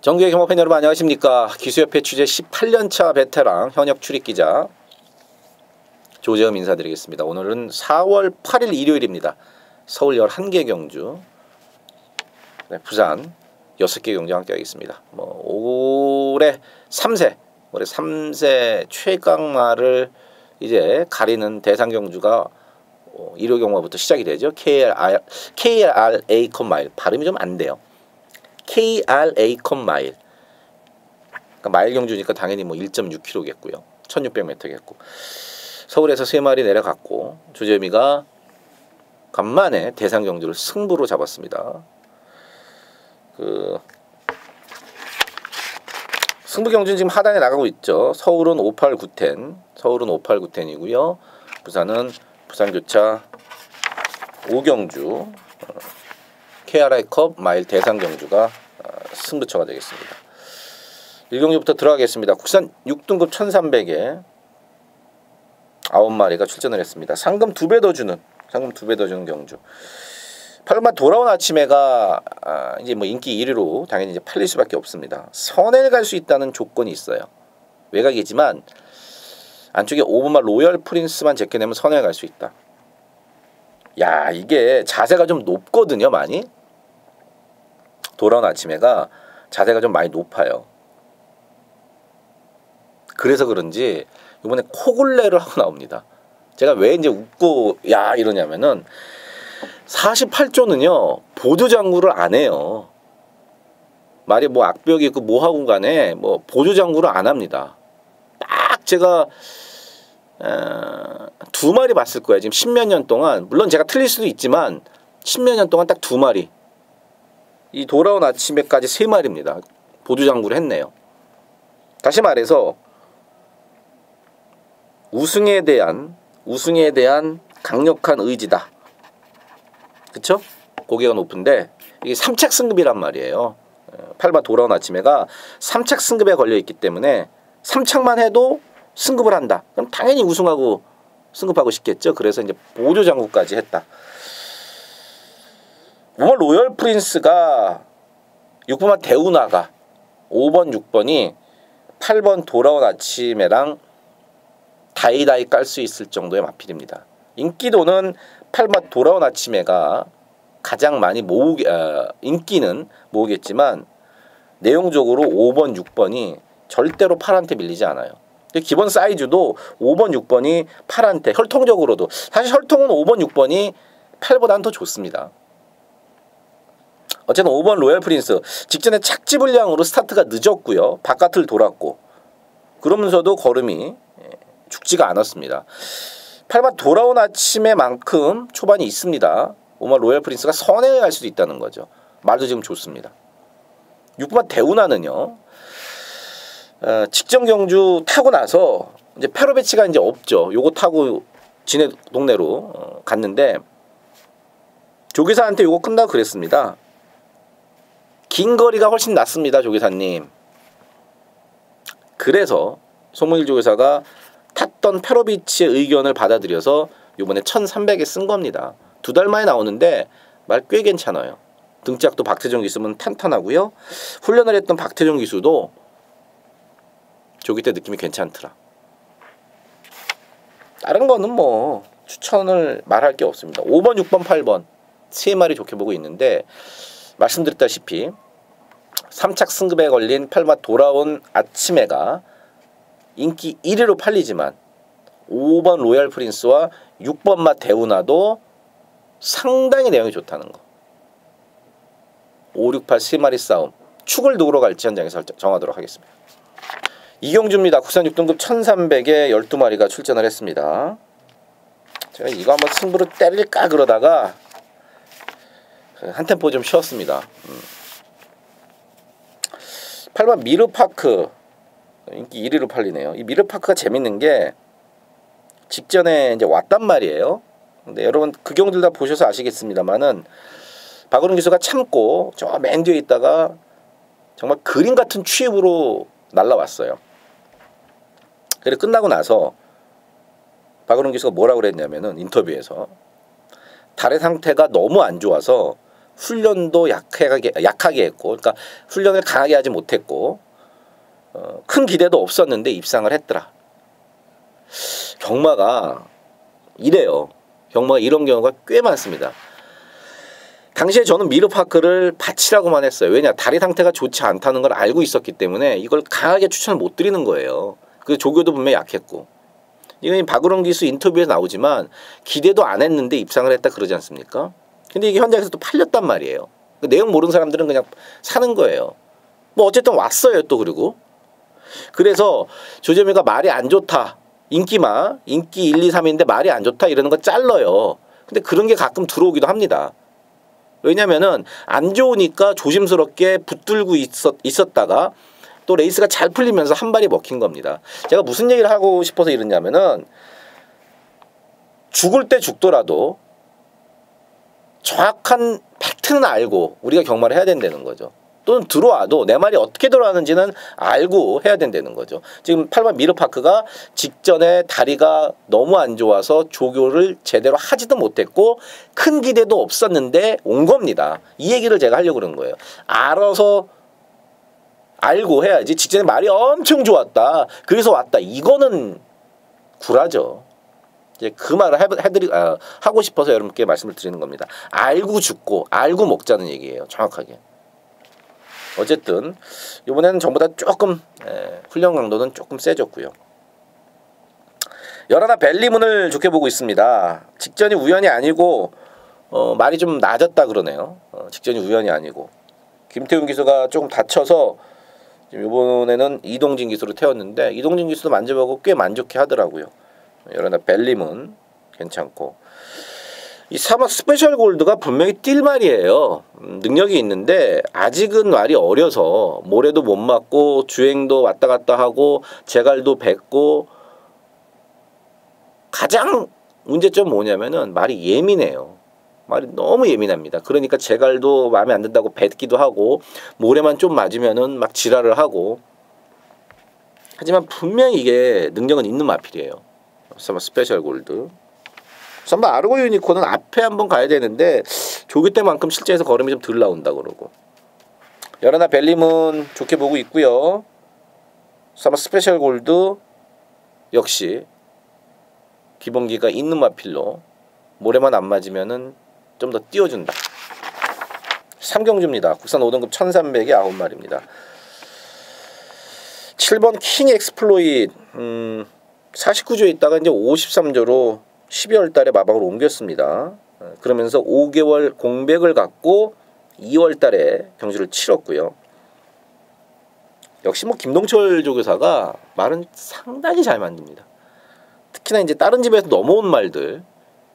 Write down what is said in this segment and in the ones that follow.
정규의 경마팬 여러분 안녕하십니까. 기수협회 취재 18년차 베테랑 현역 출입기자 조재흠 인사드리겠습니다. 오늘은 4월 8일 일요일입니다. 서울 11개 경주, 네, 부산 6개 경주 함께 하겠습니다. 올해 3세 최강마를 이제 가리는 대상 경주가 일요 경마부터 시작이 되죠. KRA 컷마일 발음이 좀 안 돼요. KRA 컷마일, 그러니까 마일 경주니까 당연히 1.6km겠고요. 1600m겠고, 서울에서 3마리 내려갔고 조재미가 간만에 대상 경주를 승부로 잡았습니다. 승부 경주는 지금 하단에 나가고 있죠. 서울은 58910, 서울은 58910이고요. 부산은 부산교차 5경주 KRI컵 마일 대상 경주가 승부처가 되겠습니다. 1경주부터 들어가겠습니다. 국산 6등급 1300에 9마리가 출전을 했습니다. 상금 2배 더 주는 경주. 8번 돌아온 아침에가 이제 인기 1위로 당연히 이제 팔릴 수밖에 없습니다. 선을 갈 수 있다는 조건이 있어요. 외곽이지만 안쪽에 5번마 로열 프린스만 제껴내면 선을 갈 수 있다. 야, 이게 자세가 좀 높거든요. 많이 돌아온 아침에가 자세가 좀 많이 높아요. 그래서 그런지 이번에 코굴레를 하고 나옵니다. 제가 왜 이제 웃고 야 이러냐면은 48조는요 보조장구를 안 해요. 말이 악벽이 있고 뭐하고 간에 보조장구를 안 합니다. 딱 제가 2마리 봤을 거예요. 지금 10몇 년 동안, 물론 제가 틀릴 수도 있지만 10몇 년 동안 딱 2마리, 이 돌아온 아침에까지 3마리입니다. 보조장구를 했네요. 다시 말해서 우승에 대한 강력한 의지다. 그쵸? 고개가 높은데 이게 3착 승급이란 말이에요. 8번 돌아온 아침에가 3착 승급에 걸려있기 때문에 3착만 해도 승급을 한다. 그럼 당연히 우승하고 승급하고 싶겠죠. 그래서 이제 보조장구까지 했다. 5번 로열 프린스가 6번만 대우나가 5번 6번이 8번 돌아온 아침에랑 다이다이 깔 수 있을 정도의 마필입니다. 인기도는 8번 돌아온 아침에가 가장 많이 인기는 모으겠지만 내용적으로 5번 6번이 절대로 8한테 밀리지 않아요. 기본 사이즈도 5번 6번이 8한테, 혈통적으로도 사실 혈통은 5번 6번이 8보다는 더 좋습니다. 어쨌든 5번 로열 프린스 직전에 착지 불량으로 스타트가 늦었고요. 바깥을 돌았고, 그러면서도 걸음이 죽지가 않았습니다. 8번 돌아온 아침에만큼 초반이 있습니다. 5번 로열 프린스가 선에 갈 수도 있다는 거죠. 말도 지금 좋습니다. 6번 대우나는요, 직전 경주 타고 나서 이제 패러 배치가 이제 없죠. 요거 타고 지네 동네로 갔는데 조기사한테 요거 끝나고 그랬습니다. 긴 거리가 훨씬 낫습니다, 조기사님. 그래서 송문일 조기사가 탔던 패러비치의 의견을 받아들여서 요번에 1300에 쓴 겁니다. 2달 만에 나오는데 말 꽤 괜찮아요. 등짝도 박태종 기수는 탄탄하고요. 훈련을 했던 박태종 기수도 조기 때 느낌이 괜찮더라. 다른 거는 추천을 말할 게 없습니다. 5번, 6번, 8번 3마리 좋게 보고 있는데, 말씀드렸다시피 3착 승급에 걸린 8번 돌아온 아침에가 인기 1위로 팔리지만 5번 로얄 프린스와 6번 맛 대우나도 상당히 내용이 좋다는 거. 5, 6, 8 3마리 싸움, 축을 누구로 갈지 현장에서 정하도록 하겠습니다. 이경주입니다. 국산 6등급 1300에 12마리가 출전을 했습니다. 제가 이거 한번 승부로 때릴까 그러다가 한 템포 좀 쉬었습니다. 8번 미르파크 인기 1위로 팔리네요. 이 미르파크가 재밌는 게 직전에 이제 왔단 말이에요. 근데 여러분 그 경들 다 보셔서 아시겠습니다만은 박은웅 기수가 참고 저 맨 뒤에 있다가 정말 그림 같은 취입으로 날라왔어요. 그래 끝나고 나서 박은웅 기수가 뭐라고 그랬냐면은 인터뷰에서 달의 상태가 너무 안 좋아서 훈련도 약하게 했고, 그러니까 훈련을 강하게 하지 못했고, 큰 기대도 없었는데 입상을 했더라. 경마가 이래요. 경마가 이런 경우가 꽤 많습니다. 당시에 저는 미르파크를 바치라고만 했어요. 왜냐, 다리 상태가 좋지 않다는 걸 알고 있었기 때문에 이걸 강하게 추천을 못 드리는 거예요. 그 조교도 분명히 약했고, 이건 박우렁 기수 인터뷰에서 나오지만 기대도 안 했는데 입상을 했다 그러지 않습니까? 근데 이게 현장에서 또 팔렸단 말이에요. 그 내용 모르는 사람들은 그냥 사는 거예요. 뭐 어쨌든 왔어요 또. 그리고 그래서 조재미가 말이 안 좋다, 인기 1, 2, 3인데 말이 안 좋다 이러는 거 잘라요. 근데 그런 게 가끔 들어오기도 합니다. 왜냐면은 안 좋으니까 조심스럽게 붙들고 있었다가 또 레이스가 잘 풀리면서 한 발이 먹힌 겁니다. 제가 무슨 얘기를 하고 싶어서 이러냐면은, 죽을 때 죽더라도 정확한 팩트는 알고 우리가 경마를 해야 된다는 거죠. 또는 들어와도 내 말이 어떻게 들어가는지는 알고 해야 된다는 거죠. 지금 8번 미르파크가 직전에 다리가 너무 안 좋아서 조교를 제대로 하지도 못했고 큰 기대도 없었는데 온 겁니다. 이 얘기를 제가 하려고 그런 거예요. 알아서 알고 해야지. 직전에 말이 엄청 좋았다, 그래서 왔다, 이거는 구라죠. 이제 그 말을 하고 싶어서 여러분께 말씀을 드리는 겁니다. 알고 죽고 알고 먹자는 얘기예요, 정확하게. 어쨌든 이번에는 전보다 조금 훈련 강도는 조금 세졌고요. 11 벨리문을 좋게 보고 있습니다. 직전이 우연이 아니고 말이 좀 낮았다 그러네요. 직전이 우연이 아니고 김태훈 기수가 조금 다쳐서 이번에는 이동진 기수로 태웠는데, 이동진 기수도 만져보고 꽤 만족해 하더라고요. 11 벨리문 괜찮고, 이 사막 스페셜 골드가 분명히 뛸 말이에요. 능력이 있는데 아직은 말이 어려서 모래도 못 맞고 주행도 왔다 갔다 하고 제갈도 뱉고, 가장 문제점 뭐냐면은 말이 예민해요. 말이 너무 예민합니다. 그러니까 제갈도 마음에 안 든다고 뱉기도 하고 모래만 좀 맞으면은 막 지랄을 하고. 하지만 분명히 이게 능력은 있는 마필이에요. 사막 스페셜 골드. 선발 아르고 유니콘은 앞에 한번 가야 되는데 조교 때만큼 실제에서 걸음이 좀 덜 나온다 그러고. 11 벨리문 좋게 보고 있고요. 사막 스페셜 골드 역시 기본기가 있는 마필로 모래만 안 맞으면은 좀 더 띄워준다. 3경주입니다. 국산 5등급 1300에 9마리입니다. 7번 킹 엑스플로잇 49조에 있다가 이제 53조로 12월 달에 마방으로 옮겼습니다. 그러면서 5개월 공백을 갖고 2월 달에 경주를 치렀고요. 역시 뭐 김동철 조교사가 말은 상당히 잘 만듭니다. 특히나 이제 다른 집에서 넘어온 말들,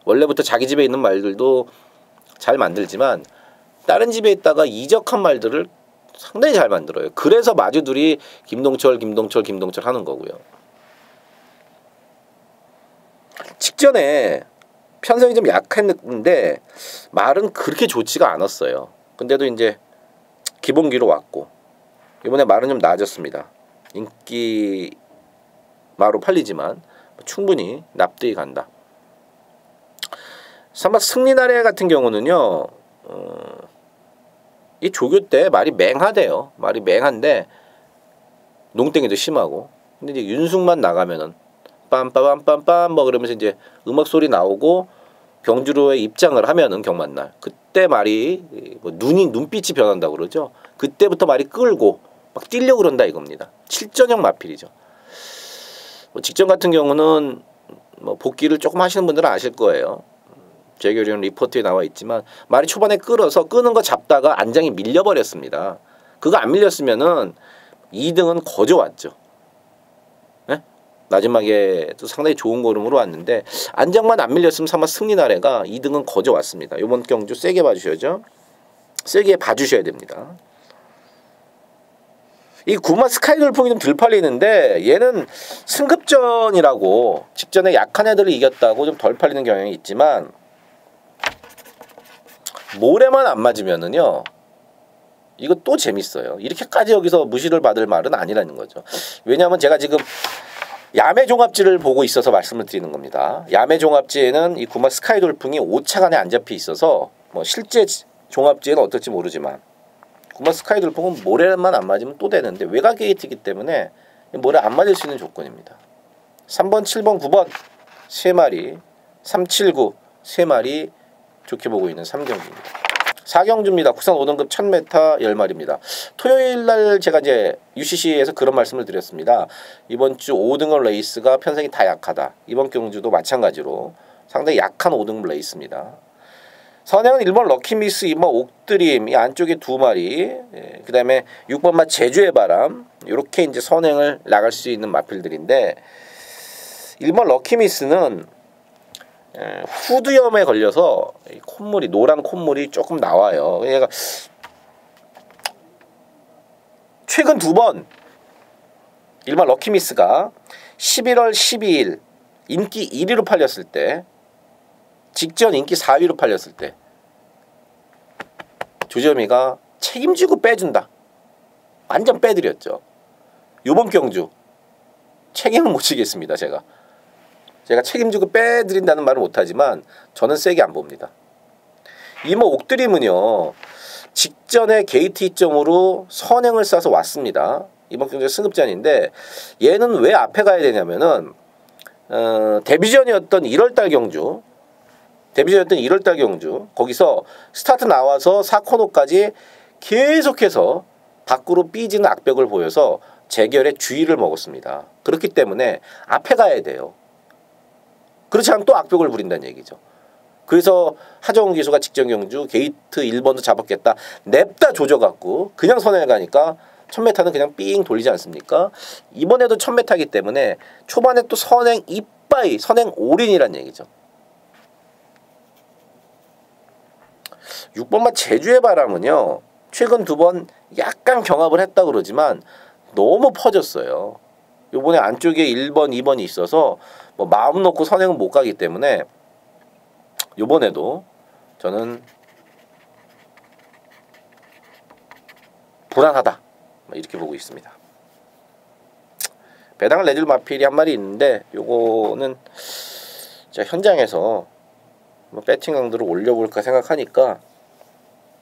원래부터 자기 집에 있는 말들도 잘 만들지만 다른 집에 있다가 이적한 말들을 상당히 잘 만들어요. 그래서 마주들이 김동철 하는 거고요. 직전에 편성이 좀 약했는데 말은 그렇게 좋지가 않았어요. 근데도 이제 기본기로 왔고, 이번에 말은 좀 나아졌습니다. 인기 마로 팔리지만 충분히 납득이 간다. 삼박 승리나래 같은 경우는요, 이 조교 때 말이 맹하대요. 말이 맹한데 농땡이도 심하고. 근데 이제 윤숙만 나가면은 빰빠밤빰빰 뭐 그러면서 이제 음악 소리 나오고 경주로에 입장을 하면은 경만날, 그때 말이 뭐 눈빛이 변한다고 그러죠. 그때부터 말이 끌고 막 뛰려고 그런다 이겁니다. 7전형 마필이죠. 뭐 직전 같은 경우는 뭐 복귀를 조금 하시는 분들은 아실 거예요. 재결연 리포트에 나와 있지만 말이 초반에 끌어서 끄는 거 잡다가 안장이 밀려버렸습니다. 그거 안 밀렸으면은 2등은 거저 왔죠. 네? 마지막에 또 상당히 좋은 걸음으로 왔는데 안장만 안 밀렸으면 삼박 승리나래가 2등은 거저 왔습니다. 이번 경주 세게 봐주셔야죠. 세게 봐주셔야 됩니다. 이 구마 스카이 돌풍이 좀 덜 팔리는데 얘는 승급전이라고 직전에 약한 애들을 이겼다고 좀 덜 팔리는 경향이 있지만 모래만 안 맞으면은요 이거 또 재밌어요. 이렇게까지 여기서 무시를 받을 말은 아니라는 거죠. 왜냐하면 제가 지금 야매 종합지를 보고 있어서 말씀을 드리는 겁니다. 야매 종합지에는 이 구마 스카이 돌풍이 5차간에 안 잡혀 있어서 뭐 실제 종합지에는 어떨지 모르지만 9번 스카이 돌풍은 모래만 안 맞으면 또 되는데 외곽 게이트이기 때문에 모래 안 맞을 수 있는 조건입니다. 3번, 7번, 9번 3마리, 3, 7, 9 3마리 좋게 보고 있는 3경기입니다. 4경주입니다. 국산 5등급 1000m 10마리입니다. 토요일날 제가 이제 UCC에서 그런 말씀을 드렸습니다. 이번 주 5등급 레이스가 편성이 다 약하다. 이번 경주도 마찬가지로 상당히 약한 5등급 레이스입니다. 선행은 1번 럭키미스, 2번 옥드림 이 안쪽에 2마리, 그 다음에 6번 마 제주의 바람 이렇게 이제 선행을 나갈 수 있는 마필들인데 1번 럭키미스는 후두염에 걸려서 콧물이 노란 콧물이 조금 나와요. 얘가 최근 2번 1번 럭키미스가 11월 12일 인기 1위로 팔렸을 때 직전 인기 4위로 팔렸을 때 조점이가 책임지고 빼준다. 완전 빼드렸죠. 요번 경주 책임을 못 지겠습니다. 제가 책임지고 빼드린다는 말은 못하지만 저는 세게 안 봅니다. 이모 옥드림은요. 직전에 게이트 이점으로 선행을 쏴서 왔습니다. 이번 경주 승급전인데 얘는 왜 앞에 가야 되냐면은 데뷔전이었던 1월달 경주 거기서 스타트 나와서 4코너까지 계속해서 밖으로 삐지는 악벽을 보여서 재결에 주의를 먹었습니다. 그렇기 때문에 앞에 가야 돼요. 그렇지 않으면 또 악벽을 부린다는 얘기죠. 그래서 하정우 기수가 직전 경주 게이트 1번도 잡았겠다. 냅다 조져갖고 그냥 선행을 가니까 1000m는 그냥 삥 돌리지 않습니까? 이번에도 1000m이기 때문에 초반에 또 선행 이빠이, 선행 올인이란 얘기죠. 6번마 제주의 바람은요. 최근 2번 약간 경합을 했다 그러지만 너무 퍼졌어요. 요번에 안쪽에 1번, 2번이 있어서 뭐 마음 놓고 선행은 못 가기 때문에 요번에도 저는 불안하다 이렇게 보고 있습니다. 배당을 내줄 마필이 한 마리 있는데 요거는 제가 현장에서 배팅 강도를 올려볼까 생각하니까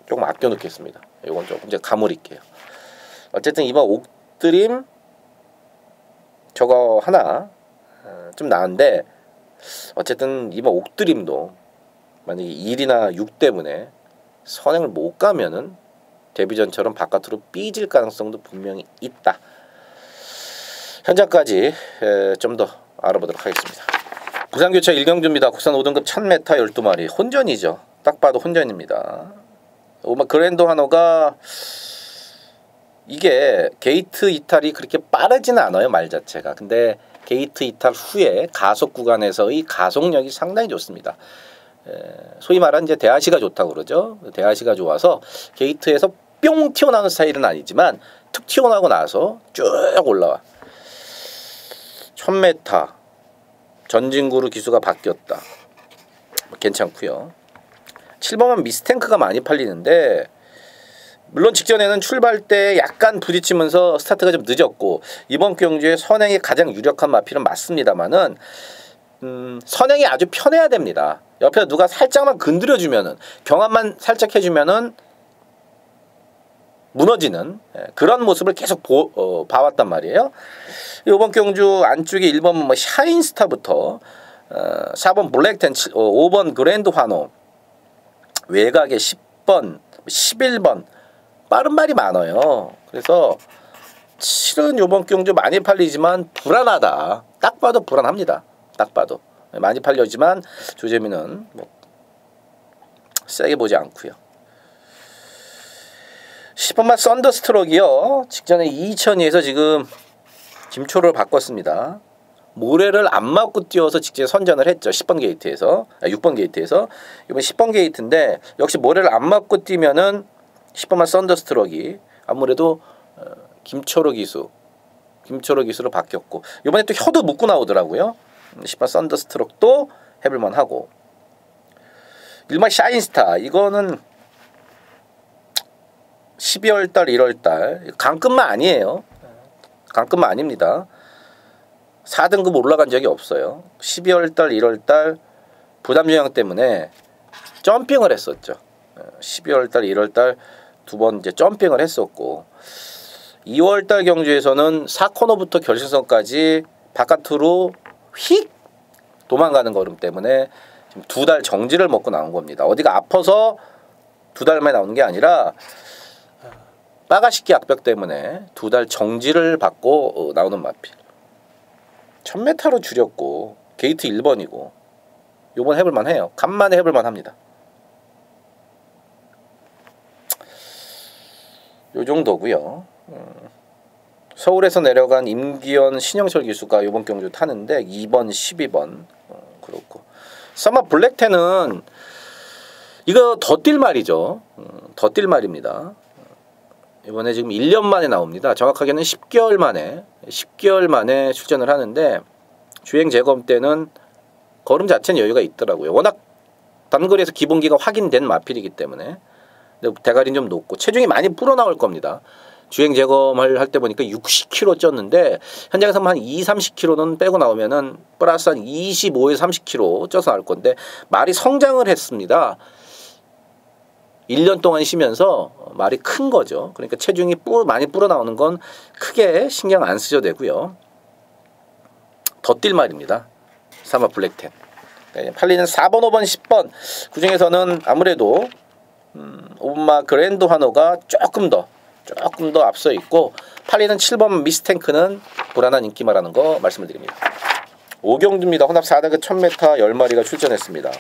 조금 아껴 놓겠습니다. 요건 조금 제가 가물일게요. 어쨌든 이번 옥드림 저거 하나 좀 나은데 어쨌든 이번 옥드림도 만약에 1이나 6 때문에 선행을 못 가면은 데뷔전처럼 바깥으로 삐질 가능성도 분명히 있다. 현장까지 좀 더 알아보도록 하겠습니다. 부산교차 1경주입니다. 국산 5등급 1000m 12마리 혼전이죠. 딱 봐도 혼전입니다. 그랜드 환호가 이게 게이트 이탈이 그렇게 빠르지는 않아요. 말 자체가. 근데 게이트 이탈 후에 가속 구간에서의 가속력이 상당히 좋습니다. 소위 말하는 이제 대하시가 좋다고 그러죠. 대하시가 좋아서 게이트에서 뿅 튀어나오는 스타일은 아니지만 툭 튀어나오고 나서 쭉 올라와. 1000m 전진구로 기수가 바뀌었다. 괜찮고요. 7번은 미스탱크가 많이 팔리는데 물론 직전에는 출발 때 약간 부딪히면서 스타트가 좀 늦었고 이번 경주에 선행이 가장 유력한 마필은 맞습니다만은 선행이 아주 편해야 됩니다. 옆에 누가 살짝만 건드려주면은 경합만 살짝 해주면은 무너지는 그런 모습을 계속 봐왔단 말이에요. 이번 경주 안쪽에 1번 뭐 샤인스타부터 4번 블랙텐, 5번 그랜드 환호, 외곽에 10번, 11번 빠른 말이 많아요. 그래서 실은 이번 경주 많이 팔리지만 불안하다. 딱 봐도 불안합니다. 딱 봐도 많이 팔려지만 조재민은 뭐 세게 보지 않고요. 10번만 썬더스트럭이요. 직전에 2002에서 지금 김초를 바꿨습니다. 모래를 안 맞고 뛰어서 직접 선전을 했죠. 10번 게이트에서 6번 게이트에서 이번 10번 게이트인데 역시 모래를 안 맞고 뛰면은 10번만 썬더스트럭이 아무래도 김초로 기수로 바뀌었고 이번에 또 혀도 묶고 나오더라고요. 10번 썬더스트럭도 해볼만 하고 1번 샤인스타 이거는 12월달 1월달 강급만 아니에요. 강급만 아닙니다. 4등급 올라간 적이 없어요. 12월달 1월달 부담 영향 때문에 점핑을 했었죠. 12월달, 1월달 두 번 이제 점핑을 했었고 2월달 경주에서는 4코너부터 결승선까지 바깥으로 휙 도망가는 걸음 때문에 지금 2달 정지를 먹고 나온 겁니다. 어디가 아파서 2달 만에 나오는 게 아니라 빠가시키 악벽 때문에 2달 정지를 받고 나오는 마필. 1000m로 줄였고 게이트 1번이고 요번 해볼만 해요. 간만에 해볼만 합니다. 요 정도고요. 서울에서 내려간 임기현 신영철 기수가 요번 경주 타는데 2번 12번 그렇고 서마 블랙텐은 이거 더 뛸 말이죠. 더 뛸 말입니다. 이번에 지금 1년 만에 나옵니다. 정확하게는 10개월 만에 출전을 하는데 주행 재검 때는 걸음 자체는 여유가 있더라고요. 워낙 단거리에서 기본기가 확인된 마필이기 때문에 대가리는 좀 높고 체중이 많이 불어나올 겁니다. 주행 재검을 할 때 보니까 60kg 쪘는데 현장에서 한 20-30kg는 빼고 나오면은 플러스 한 25에서 30kg 쪄서 나올 건데 말이 성장을 했습니다. 1년 동안 쉬면서 말이 큰 거죠. 그러니까 체중이 많이 불어나오는 건 크게 신경 안 쓰셔도 되고요. 더 뛸 말입니다. 사마 블랙텐. 팔리는 4번, 5번, 10번 그 중에서는 아무래도 오마 그랜드 환호가 조금 더 앞서 있고 팔리는 7번 미스탱크는 불안한 인기마라는 거 말씀을 드립니다. 5경주입니다. 혼합 4단계 1000m 10마리가 출전했습니다.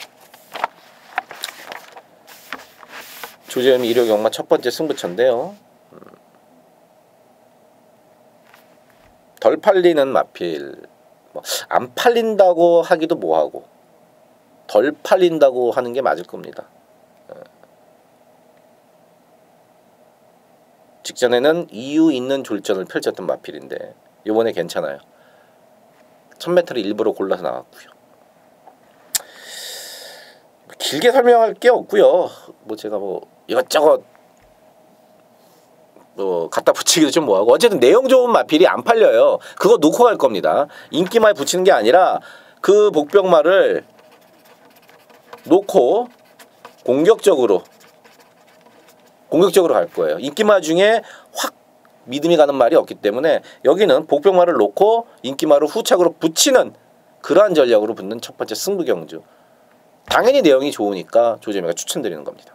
조재현 1호 경마 첫 번째 승부처인데요. 덜 팔리는 마필 안 팔린다고 하기도 뭐하고 덜 팔린다고 하는 게 맞을 겁니다. 직전에는 이유 있는 졸전을 펼쳤던 마필인데 이번에 괜찮아요. 1000m를 일부러 골라서 나왔고요. 길게 설명할 게 없고요. 제가 이것저것 갖다 붙이기도 좀 뭐하고 어쨌든 내용 좋은 마필이 안 팔려요. 그거 놓고 갈 겁니다. 인기마에 붙이는 게 아니라 그 복병마를 놓고 공격적으로 갈 거예요. 인기마 중에 확 믿음이 가는 말이 없기 때문에 여기는 복병마를 놓고 인기마를 후착으로 붙이는 그러한 전략으로 붙는 첫 번째 승부 경주. 당연히 내용이 좋으니까 조재미가 추천드리는 겁니다.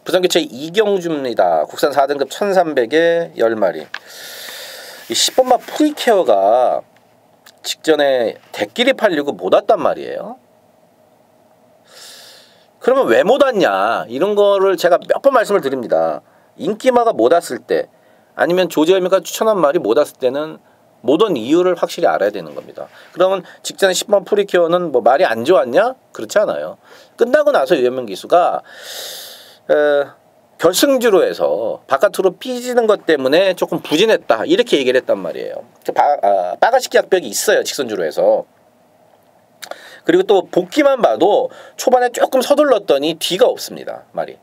부산교체 2경주입니다. 국산 4등급 1300에 10마리. 이 10번마 프리케어가 직전에 대끼리 팔리고 못 왔단 말이에요. 그러면 왜 못 왔냐 이런 거를 제가 몇 번 말씀을 드립니다. 인기마가 못 왔을 때 아니면 조재미가 추천한 말이 못 왔을 때는 못 온 이유를 확실히 알아야 되는 겁니다. 그러면 직전에 10번 프리케어는 말이 안 좋았냐? 그렇지 않아요. 끝나고 나서 유현명 기수가 결승주로 해서 바깥으로 삐지는 것 때문에 조금 부진했다 이렇게 얘기를 했단 말이에요. 빠가시키 약벽이 있어요. 직선주로 해서. 그리고 또 복귀만 봐도 초반에 조금 서둘렀더니 뒤가 없습니다. 말이.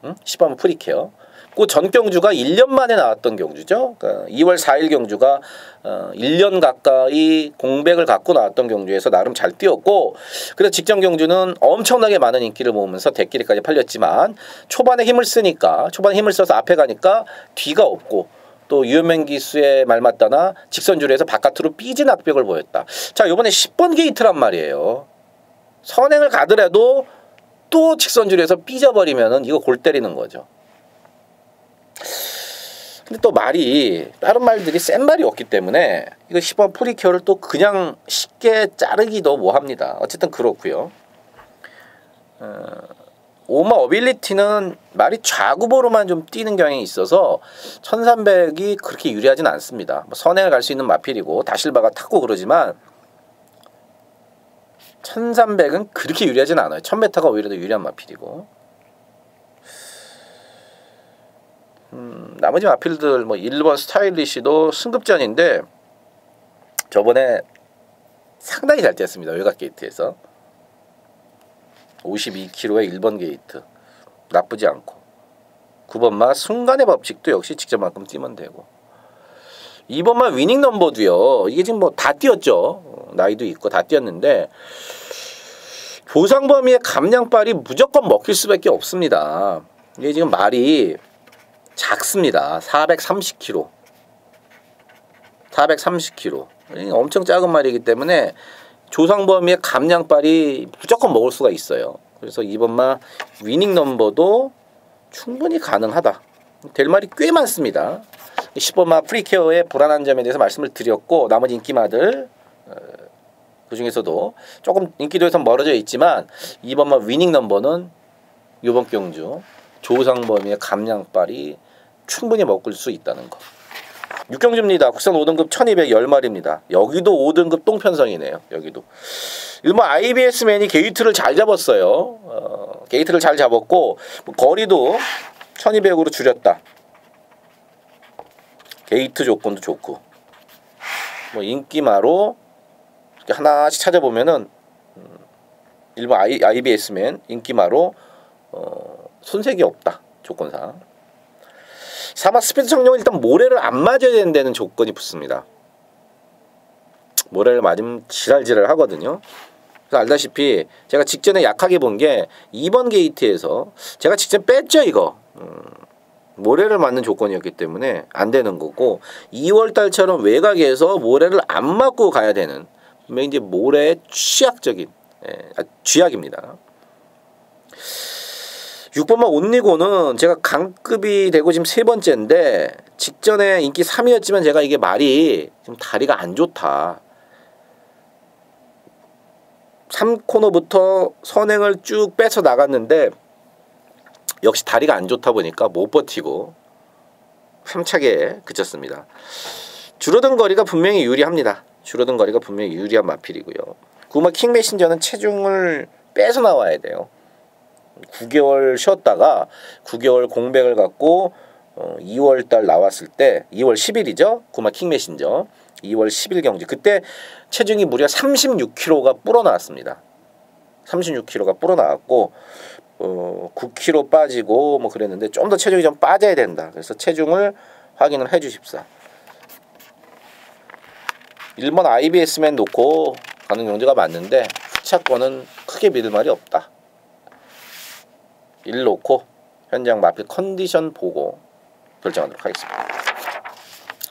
10번 프리케어. 그 전 경주가 1년 만에 나왔던 경주죠. 그러니까 2월 4일 경주가 1년 가까이 공백을 갖고 나왔던 경주에서 나름 잘 뛰었고 그래서 직전 경주는 엄청나게 많은 인기를 모으면서 대끼리까지 팔렸지만 초반에 힘을 써서 앞에 가니까 뒤가 없고 또 유현명 기수의 말 맞다나 직선주로에서 바깥으로 삐진 악벽을 보였다. 자, 이번에 10번 게이트란 말이에요. 선행을 가더라도 또 직선주로에서 삐져버리면은 이거 골 때리는 거죠. 근데 또 말이 다른 말들이 센 말이 없기 때문에 이거 10번 프리케어를 또 그냥 쉽게 자르기도 뭐합니다. 어쨌든 그렇고요. 오마 어빌리티는 말이 좌구보로만 좀 뛰는 경향이 있어서 1300이 그렇게 유리하진 않습니다. 선행을 갈 수 있는 마필이고 다실바가 탔고 그러지만 1300은 그렇게 유리하진 않아요. 1000m가 오히려 더 유리한 마필이고 나머지 마필들 1번 스타일리시도 승급전인데 저번에 상당히 잘 뛰었습니다. 외곽 게이트에서 52km의 1번 게이트 나쁘지 않고 9번마 순간의 법칙도 역시 직전만큼 뛰면 되고 2번마 위닝 넘버도요. 이게 지금 다 뛰었죠. 나이도 있고 다 뛰었는데 조상범위의 감량빨이 무조건 먹힐 수밖에 없습니다. 이게 지금 말이 작습니다. 430kg. 430kg. 엄청 작은 말이기 때문에 조상범위의 감량빨이 무조건 먹을 수가 있어요. 그래서 이번 말 위닝 넘버도 충분히 가능하다. 될 말이 꽤 많습니다. 10번 말 프리케어의 불안한 점에 대해서 말씀을 드렸고, 나머지 인기마들 그 중에서도 조금 인기도에서 멀어져 있지만 이번 말 위닝 넘버는 이번 경주 조상범위의 감량빨이 충분히 먹을 수 있다는 거. 6경주입니다. 국산 5등급 1210마리입니다. 여기도 5등급 똥편성이네요. 여기도. 일본 IBS맨이 게이트를 잘 잡았어요. 게이트를 잘 잡았고 거리도 1200으로 줄였다. 게이트 조건도 좋고, 뭐 인기마로 하나씩 찾아보면은 일본 IBS맨 인기마로 손색이 없다. 조건상. 사마 스피드 청룡은 일단 모래를 안 맞아야 된다는 조건이 붙습니다. 모래를 맞으면 지랄지랄 하거든요. 그래서 알다시피 제가 직전에 약하게 본 게 2번 게이트에서 제가 직접 뺐죠 이거. 모래를 맞는 조건이었기 때문에 안 되는 거고, 2월달처럼 외곽에서 모래를 안 맞고 가야 되는, 분명히 이제 모래의 취약적인 쥐약입니다. 6번만 온리고는 제가 강급이 되고 지금 3번째인데 직전에 인기 3위였지만 제가 이게 말이 좀 다리가 안 좋다. 3코너부터 선행을 쭉 빼서 나갔는데 역시 다리가 안 좋다 보니까 못 버티고 힘차게 그쳤습니다. 줄어든 거리가 분명히 유리합니다. 줄어든 거리가 분명히 유리한 마필이고요. 구마 킹메신저는 체중을 빼서 나와야 돼요. 9개월 쉬었다가 9개월 공백을 갖고 2월달 나왔을 때 2월 10일이죠. 구마 킹메신저 2월 10일 경기, 그때 체중이 무려 36kg가 불어나왔습니다. 36kg가 불어나왔고 9kg 빠지고 뭐 그랬는데 좀 더 체중이 좀 빠져야 된다. 그래서 체중을 확인을 해 주십사. 1번 IBS맨 놓고 가는 경주가 맞는데 후차권은 크게 믿을 말이 없다. 1 놓고 현장 마필 컨디션 보고 결정하도록 하겠습니다.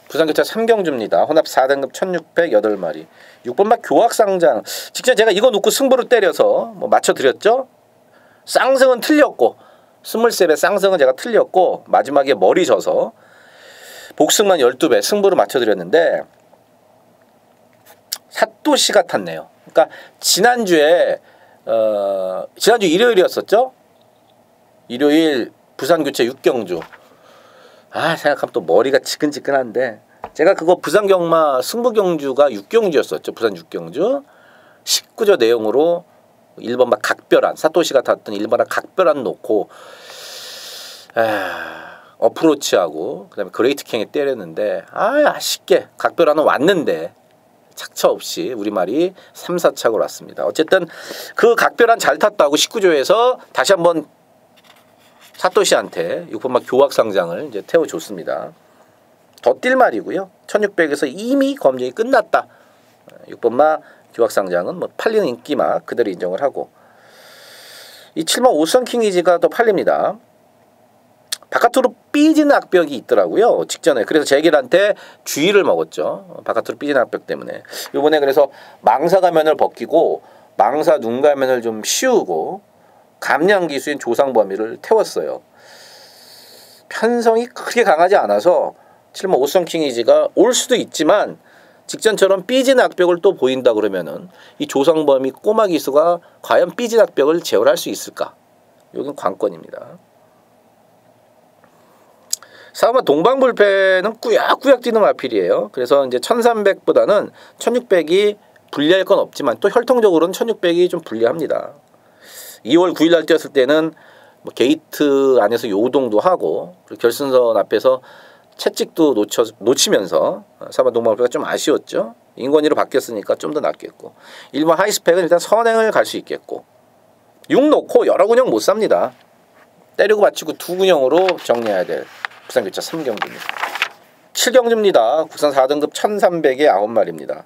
부산교차 3경주입니다. 혼합 4등급 1608마리. 6번마 교학상장. 직접 제가 이거 놓고 승부를 때려서 뭐 맞춰드렸죠. 쌍승은 틀렸고, 스물셋의 쌍승은 제가 틀렸고 마지막에 머리 져서 복승만 12배 승부를 맞춰드렸는데 사또시가 탔네요. 그러니까 지난주 일요일이었었죠. 일요일 부산교체 6경주. 생각하면 또 머리가 지끈지끈한데 제가 그거 부산경마 승부경주가 6경주였었죠. 부산 6경주 19조 내용으로 1번마 각별한, 사토시가 탔던 1번마 각별한 놓고 어프로치하고 그다음에 그레이트킹에 때렸는데 아쉽게 각별한은 왔는데 착차 없이 우리말이 3, 4착으로 왔습니다. 어쨌든 그 각별한 잘 탔다고 19조에서 다시 한번 사토시한테 6번마 교학상장을 이제 태워줬습니다. 더 뛸 말이고요. 1600에서 이미 검증이 끝났다. 6번마 교학상장은 뭐 팔리는 인기마 그대로 인정을 하고, 이 7번 오선킹이지가 더 팔립니다. 바깥으로 삐지는 악벽이 있더라고요. 직전에. 그래서 제길한테 주의를 먹었죠. 바깥으로 삐지는 악벽 때문에. 이번에 그래서 망사 가면을 벗기고 망사 눈 가면을 좀 씌우고 감량기수인 조상범위를 태웠어요. 편성이 크게 강하지 않아서 7번 오선킹이지가 올 수도 있지만 직전처럼 삐진 악벽을 또 보인다 그러면은 이 조상범위 꼬마 기수가 과연 삐진 악벽을 제어할 수 있을까? 여긴 관건입니다. 4번 동방불패는 꾸역꾸역 뛰는 마필이에요. 그래서 이제 1300보다는 1600이 불리할 건 없지만 또 혈통적으로는 1600이 좀 불리합니다. 2월 9일 날 뛰었을 때는 뭐 게이트 안에서 요동도 하고 그리고 결승선 앞에서 채찍도 놓치면서 4번 동방불패가 좀 아쉬웠죠. 인권위로 바뀌었으니까 좀 더 낫겠고, 1번 하이스펙은 일단 선행을 갈 수 있겠고, 6 놓고 여러 군형 못 삽니다. 때리고 받치고 두 군형으로 정리해야 될 부산교차 3경주입니다. 7경주입니다. 국산 4등급 1300에 9마리입니다.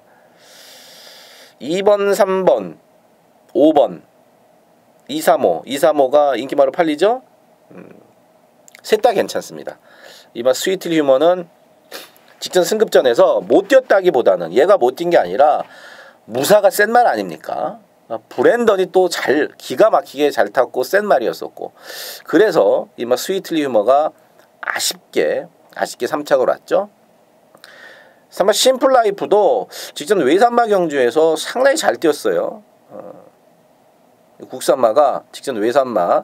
2번, 3번, 5번 235가 인기마로 팔리죠. 셋 다 괜찮습니다. 이번 스위트 휴머는 직전 승급전에서 못 뛰었다기보다는 얘가 못 뛴 게 아니라 무사가 센 말 아닙니까? 브랜던이 또 기가 막히게 잘 탔고 센 말이었었고, 그래서 이번 스위트 휴머가 아쉽게 3착으로 왔죠. 3번 심플라이프도 직전 외산마 경주에서 상당히 잘 뛰었어요. 국산마가 직전 외산마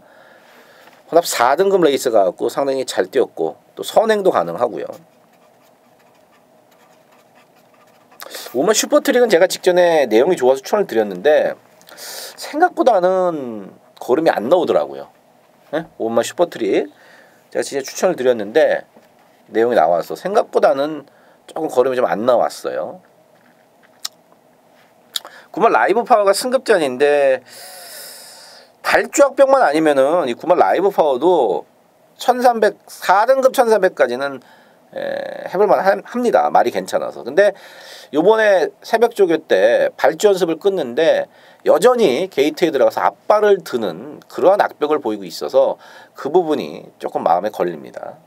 혼합 4등급 레이스가 갖고 상당히 잘 뛰었고 또 선행도 가능하고요. 5번 슈퍼트릭은 제가 직전에 내용이 좋아서 추천을 드렸는데 생각보다는 걸음이 안 나오더라고요. 5번 슈퍼트릭 제가 진짜 추천을 드렸는데 내용이 나와서 생각보다는 조금 걸음이 좀 안 나왔어요. 9번 라이브 파워가 승급전인데 달주학병만 아니면은 이 9번 라이브 파워도 1300 4등급 1300까지는 해볼만 합니다. 말이 괜찮아서. 근데 요번에 새벽 조교 때 발주 연습을 끊는데 여전히 게이트에 들어가서 앞발을 드는 그러한 악벽을 보이고 있어서 그 부분이 조금 마음에 걸립니다.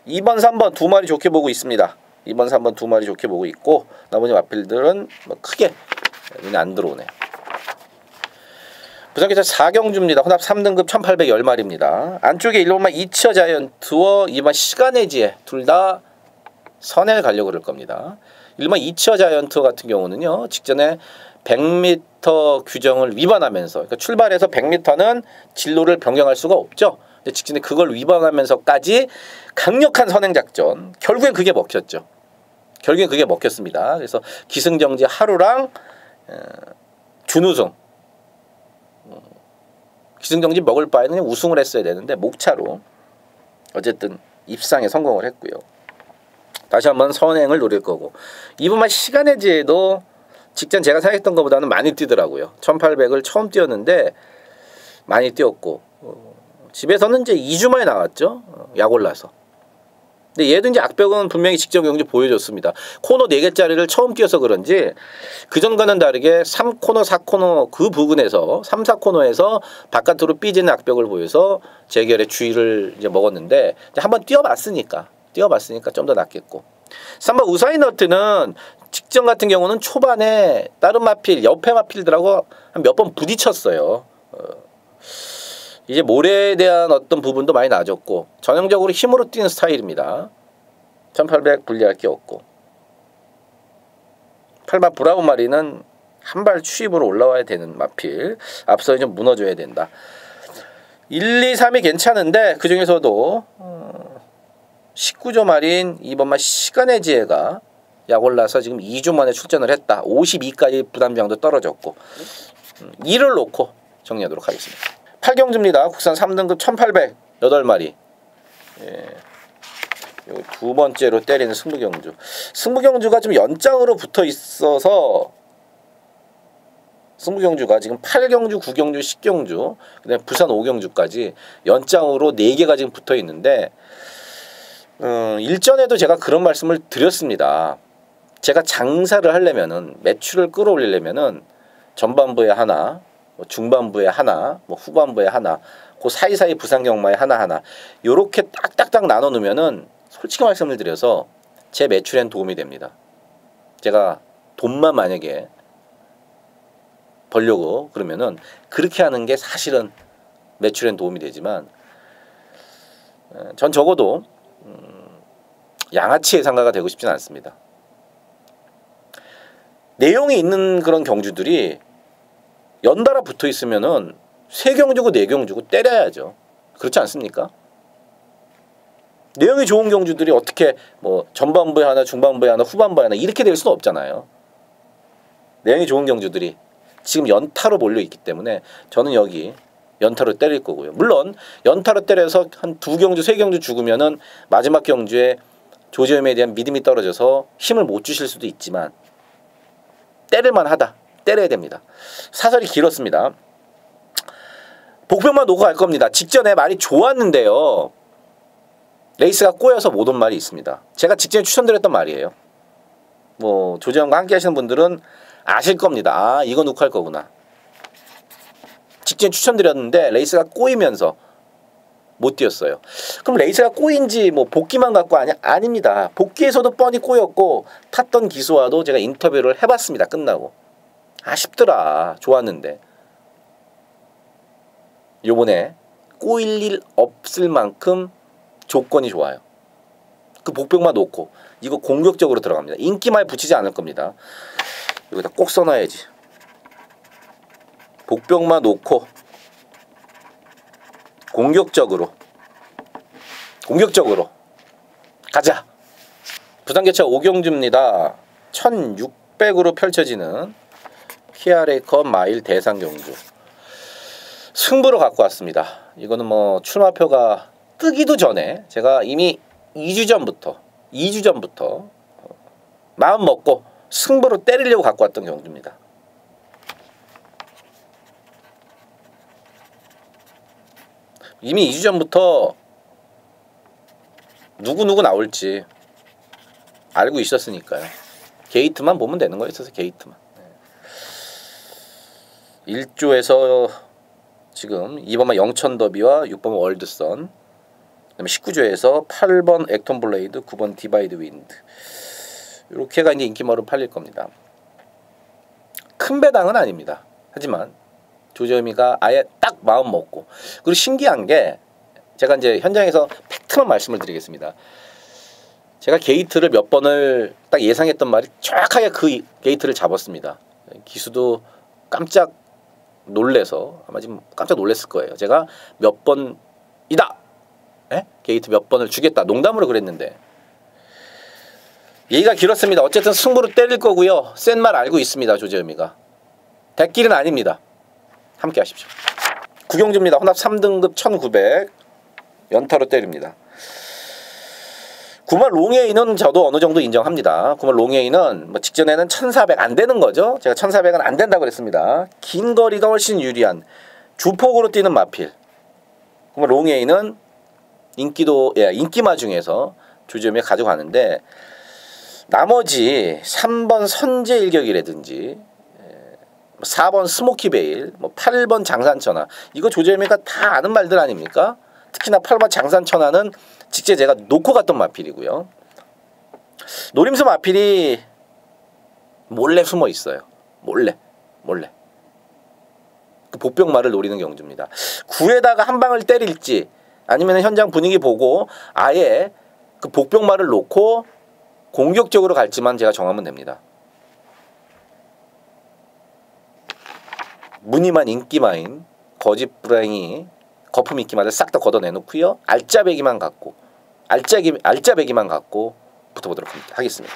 2번 3번 두 마리 좋게 보고 있습니다. 2번 3번 두 마리 좋게 보고 있고 나머지 마필들은 뭐 크게 눈에 안 들어오네요. 부산기차 4경주입니다. 혼합 3등급 1810마리입니다. 안쪽에 1번만 이치어 자이언트와 2번 시간의 지혜 둘 다 선행을 가려고 그럴 겁니다. 1번 이치어 자이언트 같은 경우는요. 직전에 100m 규정을 위반하면서 그러니까 출발해서 100m는 진로를 변경할 수가 없죠. 근데 직전에 그걸 위반하면서까지 강력한 선행 작전. 결국엔 그게 먹혔죠. 결국엔 그게 먹혔습니다. 그래서 기승정지 하루랑 준우승. 기승정지 먹을 바에는 우승을 했어야 되는데 목차로 어쨌든 입상에 성공을 했고요. 다시 한번 선행을 노릴 거고 2번만 시간의 지혜도 직전 제가 생각했던 것보다는 많이 뛰더라고요. 1800을 처음 뛰었는데 많이 뛰었고 집에서는 이제 2주 만에 나왔죠. 약 올라서. 근데 얘도 이제 악벽은 분명히 직전 경주 보여줬습니다. 코너 4개짜리를 처음 뛰어서 그런지 그전과는 다르게 3코너, 4코너 그 부근에서 3, 4코너에서 바깥으로 삐지는 악벽을 보여서 재결의 주의를 이제 먹었는데 이제 한번 뛰어봤으니까 좀 더 낫겠고 3번 우사인너트는 직전 같은 경우는 초반에 다른 마필, 옆에 마필들하고 한 몇 번 부딪혔어요. 이제 모래에 대한 어떤 부분도 많이 나아졌고 전형적으로 힘으로 뛰는 스타일입니다. 1800 분리할 게 없고 8번 브라운 마리는 한 발 추입으로 올라와야 되는 마필 앞서에 좀 무너져야 된다. 1, 2, 3이 괜찮은데 그 중에서도 19조 말인 2번만 시간의 지혜가 약 올라서 지금 2주 만에 출전을 했다. 52까지 부담장도 떨어졌고 2를 놓고 정리하도록 하겠습니다. 8경주입니다. 국산 3등급 1800 8마리. 두 번째로 때리는 승부경주. 승부경주가 좀 연장으로 붙어 있어서 승부경주가 지금 8경주, 9경주, 10경주, 그다음에 부산 5경주까지 연장으로 4개가 지금 붙어 있는데 일전에도 제가 그런 말씀을 드렸습니다. 제가 장사를 하려면은 매출을 끌어올리려면은 전반부에 하나, 중반부에 하나, 후반부에 하나, 그 사이사이 부산 경마에 하나하나 요렇게 딱딱딱 나눠 놓으면은 솔직히 말씀을 드려서 제 매출엔 도움이 됩니다. 제가 돈만 만약에 벌려고 그러면은 그렇게 하는 게 사실은 매출엔 도움이 되지만 전 적어도 양아치 예상가가 되고 싶지는 않습니다. 내용이 있는 그런 경주들이 연달아 붙어 있으면은 3경주고 4경주고 때려야죠. 그렇지 않습니까? 내용이 좋은 경주들이 어떻게 전반부에 하나, 중반부에 하나, 후반부에 하나 이렇게 될 수는 없잖아요. 내용이 좋은 경주들이 지금 연타로 몰려 있기 때문에 저는 여기 연타로 때릴 거고요. 물론 연타로 때려서 한 2경주, 3경주 죽으면은 마지막 경주에 조지엄에 대한 믿음이 떨어져서 힘을 못 주실 수도 있지만 때릴만 하다. 때려야 됩니다. 사설이 길었습니다. 복병만 놓고 갈 겁니다. 직전에 말이 좋았는데요. 레이스가 꼬여서 못 온 말이 있습니다. 제가 직전에 추천드렸던 말이에요. 조지엄과 함께 하시는 분들은 아실 겁니다. 아, 이거 놓고 할 거구나. 직전에 추천드렸는데 레이스가 꼬이면서 못 뛰었어요. 그럼 레이스가 꼬인지 뭐 복귀만 갖고 아닙니다. 복귀에서도 뻔히 꼬였고 탔던 기수와도 제가 인터뷰를 해봤습니다. 끝나고 아쉽더라. 좋았는데 요번에 꼬일 일 없을 만큼 조건이 좋아요. 그 복병만 놓고 이거 공격적으로 들어갑니다. 인기말 붙이지 않을 겁니다. 여기다 꼭 써놔야지. 복병만 놓고 공격적으로 가자. 부산개차 오경주입니다. 1600으로 펼쳐지는 키아레이컵 마일 대상 경주 승부로 갖고 왔습니다. 이거는 뭐 출마표가 뜨기도 전에 제가 이미 2주 전부터 마음 먹고 승부로 때리려고 갖고 왔던 경주입니다. 이미 2주 전부터 누구 나올지 알고 있었으니까요. 게이트만 보면 되는 거였어서 게이트만. 1조에서 지금 2번만 영천 더비와 6번 월드선, 그다음에 19조에서 8번 액톤 블레이드, 9번 디바이드 윈드, 이렇게가 이제 인기머로 팔릴 겁니다. 큰 배당은 아닙니다. 하지만 조재미가 아예 딱 마음 먹고, 그리고 신기한 게 제가 이제 현장에서 팩트만 말씀을 드리겠습니다. 제가 게이트를 몇 번을 딱 예상했던 말이 정확하게 그 게이트를 잡았습니다. 기수도 깜짝 놀래서 아마 지금 깜짝 놀랐을 거예요. 제가 몇 번이다. 게이트 몇 번을 주겠다. 농담으로 그랬는데 얘기가 길었습니다. 어쨌든 승부로 때릴 거고요. 센 말 알고 있습니다. 조재미가. 대길은 아닙니다. 함께 하십시오. 구경주입니다. 혼합 3등급 1900 연타로 때립니다. 9만 롱에이는 저도 어느 정도 인정합니다. 9만 롱에이는 뭐 직전에는 1400 안 되는 거죠. 제가 1400은 안 된다고 그랬습니다. 긴 거리가 훨씬 유리한 주폭으로 뛰는 마필. 9만 롱에이는 인기마 중에서 조지엄이 가져가는데, 나머지 3번 선제 일격이라든지 4번 스모키베일, 8번 장산천하, 이거 조재미가 다 아는 말들 아닙니까? 특히나 8번 장산천하는 직제 제가 놓고 갔던 마필이고요. 노림수 마필이 몰래 숨어 있어요. 몰래 그 복병말을 노리는 경주입니다. 9에다가 한 방을 때릴지 아니면 현장 분위기 보고 아예 그 복병말을 놓고 공격적으로 갈지만 제가 정하면 됩니다. 무늬만 인기마인 거짓부랭이 거품 인기마를 싹 다 걷어내놓고요. 알짜배기만 갖고 붙어보도록 하겠습니다.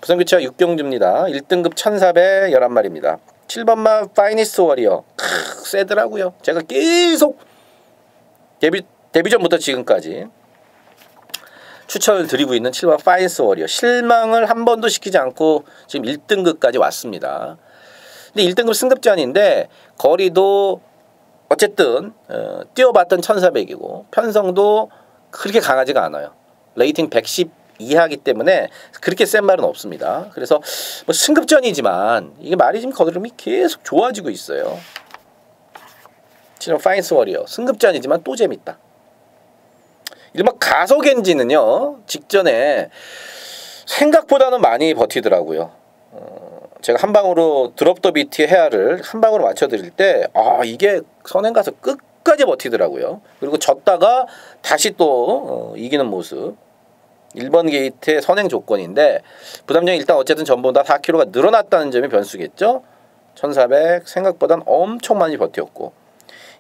부산교체와 6경주입니다. 1등급 1400 11마리입니다. 7번마 파이니스트 워리어. 세더라고요. 제가 계속 데뷔 전부터 지금까지 추천을 드리고 있는 7번 파이니스트 워리어. 실망을 한 번도 시키지 않고 지금 1등급까지 왔습니다. 근데 1등급 승급전인데 거리도 어쨌든 뛰어봤던 1400이고 편성도 그렇게 강하지가 않아요. 레이팅 110 이하기 때문에 그렇게 센 말은 없습니다. 그래서 뭐 승급전이지만 이게 말이 지금 거드름이 계속 좋아지고 있어요. 지금 파이니스트 워리어 승급전이지만 또 재밌다. 이른바 가소겐지는요, 직전에 생각보다는 많이 버티더라고요. 제가 한 방으로 드롭 더 비트 헤아를 한 방으로 맞춰드릴 때 이게 선행 가서 끝까지 버티더라고요. 그리고 졌다가 다시 또 이기는 모습. 1번 게이트의 선행 조건인데 부담량이 일단 어쨌든 전보다 4kg가 늘어났다는 점이 변수겠죠. 1400 생각보단 엄청 많이 버텼고,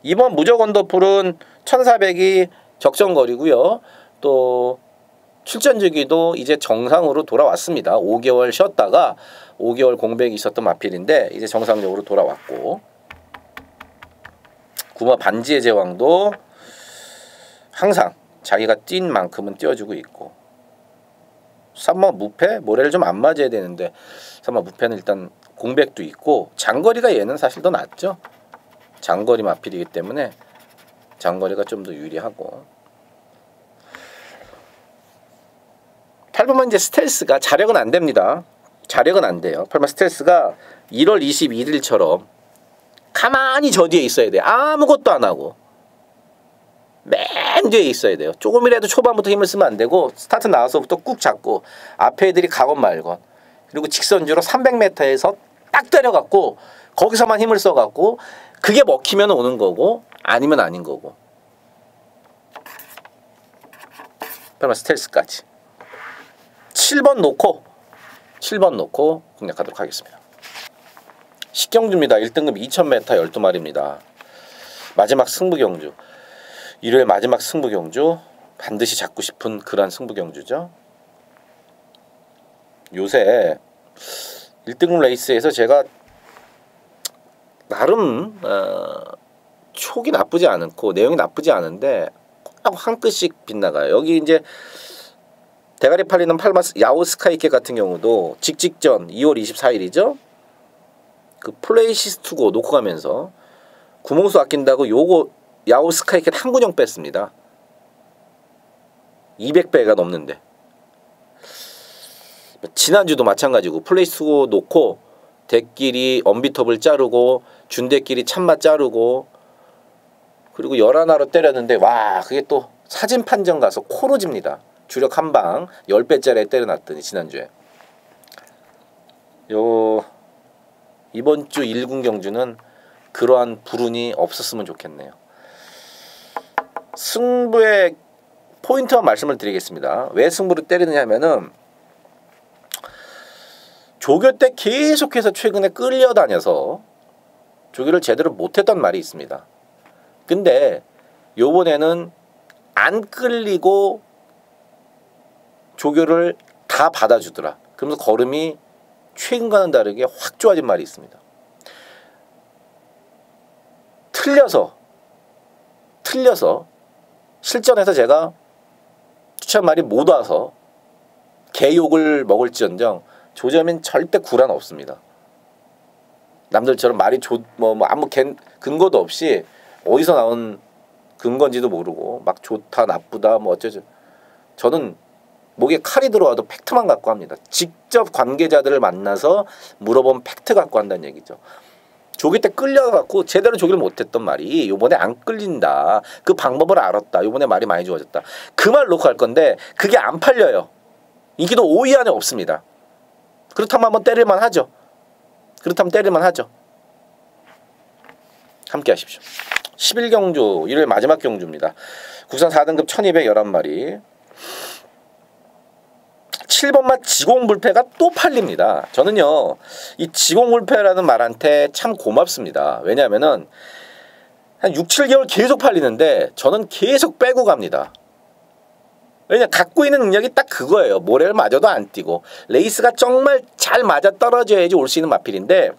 2번 무적 언더풀은 1400이 적정거리고요. 또 출전주기도 이제 정상으로 돌아왔습니다. 5개월 쉬었다가 5개월 공백이 있었던 마필인데 이제 정상적으로 돌아왔고, 9번 반지의 제왕도 항상 자기가 뛴 만큼은 띄워주고 있고, 3번 무패 모래를 좀 안 맞아야 되는데 3번 무패는 일단 공백도 있고, 장거리가 얘는 사실 더 낫죠. 장거리 마필이기 때문에 장거리가 좀 더 유리하고, 8번만 이제 스텔스가 자력은 안 됩니다. 자력은 안 돼요. 8번 스텔스가 1월 21일처럼 가만히 저 뒤에 있어야 돼. 아무것도 안 하고 맨 뒤에 있어야 돼요. 조금이라도 초반부터 힘을 쓰면 안 되고 스타트 나와서부터 꾹 잡고 앞에 애들이 가건 말건 그리고 직선주로 300m에서 딱 때려갖고 거기서만 힘을 써갖고 그게 먹히면 오는 거고 아니면 아닌 거고. 그러면 스텔스까지 7번 놓고 공략하도록 하겠습니다. 식경주입니다. 1등급 2000m 12마리입니다. 마지막 승부경주. 일요일 마지막 승부경주. 반드시 잡고 싶은 그런 승부경주죠. 요새 1등급 레이스에서 제가 나름 촉이 나쁘지 않고 내용이 나쁘지 않은데 꼭 한 끗씩 빗나가요. 여기 이제 대가리 팔리는 야오스카이케 같은 경우도 직전 2월 24일이죠. 그 플레이시스투고 놓고 가면서 구멍수 아낀다고 요거 야오스카이케 한 군형 뺐습니다. 200배가 넘는데. 지난주도 마찬가지고 플레이시스투고 놓고 대끼리 언비터블 자르고 준대끼리 참맛 자르고 그리고 11화로 때렸는데 와 그게 또 사진 판정 가서 코로 집니다. 주력 한방 10배짜리에 때려놨더니 지난주에. 이번 주 1군 경주는 그러한 불운이 없었으면 좋겠네요. 승부의 포인트만 말씀을 드리겠습니다. 왜 승부를 때리느냐 하면은 조교 때 계속해서 최근에 끌려다녀서 조교를 제대로 못했던 말이 있습니다. 근데 요번에는 안 끌리고 조교를 다 받아주더라. 그러면서 걸음이 최근과는 다르게 확 좋아진 말이 있습니다. 틀려서 실전에서 제가 추천 말이 못 와서 개욕을 먹을지언정 조점인 절대 구란 없습니다. 남들처럼 말이 아무 근거도 없이 어디서 나온 근건지도 모르고 막 좋다 나쁘다 뭐 어쩌죠. 저는 목에 칼이 들어와도 팩트만 갖고 합니다. 직접 관계자들을 만나서 물어본 팩트 갖고 한다는 얘기죠. 조기 때 끌려갖고 제대로 조기를 못했던 말이 요번에 안 끌린다. 그 방법을 알았다. 요번에 말이 많이 좋아졌다. 그 말 놓고 할 건데 그게 안 팔려요. 인기도 5위 안에 없습니다. 그렇다면 한번 때릴만 하죠. 함께 하십시오. 11경주 일요일 마지막 경주입니다. 국산 4등급 1211마리 7번맛 지공불패가 또 팔립니다. 저는요 이 지공불패라는 말한테 참 고맙습니다. 왜냐하면은 한 6, 7개월 계속 팔리는데 저는 계속 빼고 갑니다. 왜냐 갖고 있는 능력이 딱 그거예요. 모래를 맞아도 안 뛰고 레이스가 정말 잘 맞아 떨어져야지 올 수 있는 마필인데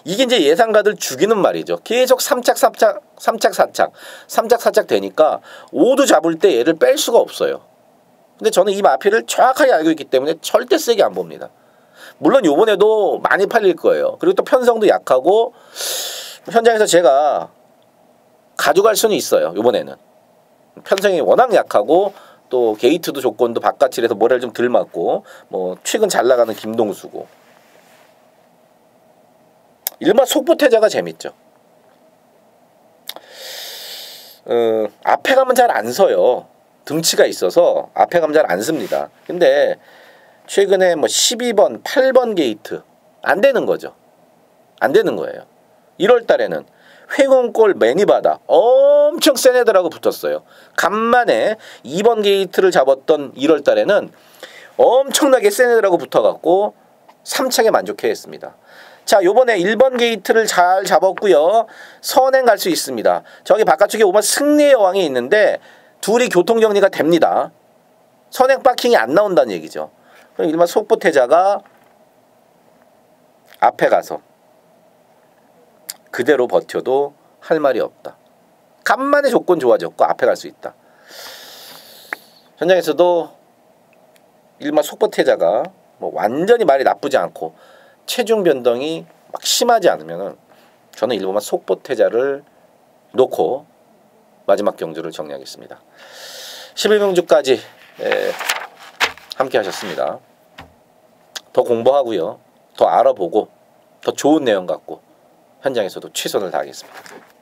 이게 이제 예상가들 죽이는 말이죠. 계속 3착 4착 되니까 5도 잡을 때 얘를 뺄 수가 없어요. 근데 저는 이 마필을 정확하게 알고 있기 때문에 절대 세게 안 봅니다. 물론 요번에도 많이 팔릴 거예요. 그리고 또 편성도 약하고 현장에서 제가 가져갈 수는 있어요. 요번에는 편성이 워낙 약하고 또 게이트도 조건도 바깥이라서 모래를 좀 덜 맞고 뭐 최근 잘 나가는 김동수고 일반 속보태자가 재밌죠. 앞에 가면 잘 안 서요. 등치가 있어서 앞에 가면 잘 안 씁니다. 근데 최근에 뭐 12번, 8번 게이트 안 되는 거죠. 안 되는 거예요. 1월 달에는 회공골 매니바다 엄청 센 애들하고 붙었어요. 간만에 2번 게이트를 잡았던 1월 달에는 엄청나게 센 애들하고 붙어갖고 3착에 만족해 했습니다. 자, 요번에 1번 게이트를 잘 잡았고요. 선행 갈 수 있습니다. 저기 바깥쪽에 오면 승리의 여왕이 있는데 둘이 교통정리가 됩니다. 선행 파킹이 안 나온다는 얘기죠. 그럼 일반 속보태자가 앞에 가서 그대로 버텨도 할 말이 없다. 간만에 조건 좋아졌고 앞에 갈 수 있다. 현장에서도 일반 속보태자가 뭐 완전히 말이 나쁘지 않고 체중 변동이 막 심하지 않으면 저는 일본만 속보태자를 놓고 마지막 경주를 정리하겠습니다. 11경주까지 함께 하셨습니다. 더 공부하고요. 더 알아보고 더 좋은 내용 갖고 현장에서도 최선을 다하겠습니다.